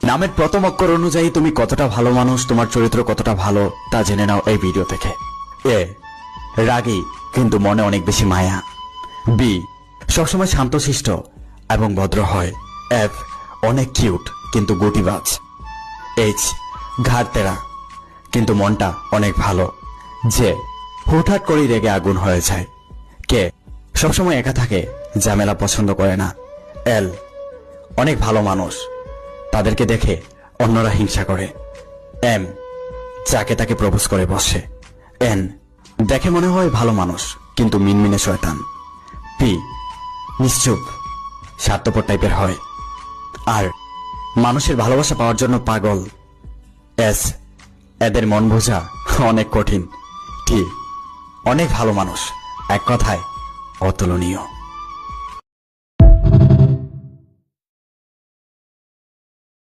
নামের প্রথম অক্ষর অনুযায়ী তুমি কতটা ভালো মানুষ, তোমার চরিত্র কতটা ভালো তা জেনে নাও এই ভিডিও থেকে। এ রাগী কিন্তু মনে অনেক বেশি মায়া। বি সবসময় শান্তশিষ্ট এবং ভদ্র হয়। এফ অনেক কিউট কিন্তু গুটিবাজ। এইচ ঘাড় তেরা কিন্তু মনটা অনেক ভালো। যে হুটহাট করেই রেগে আগুন হয়ে যায়। কে সবসময় একা থাকে, ঝামেলা পছন্দ করে না। এল অনেক ভালো মানুষ, তাদেরকে দেখে অন্যরা হিংসা করে। এম যাকে তাকে প্রপোজ করে বসে। এন দেখে মনে হয় ভালো মানুষ কিন্তু মিনমিনে শয়তান। পি নিশ্চুপ স্বার্থপর টাইপের হয় আর মানুষের ভালোবাসা পাওয়ার জন্য পাগল। এস এদের মন বোঝা অনেক কঠিন। টি অনেক ভালো মানুষ, এক কথায় অতুলনীয়।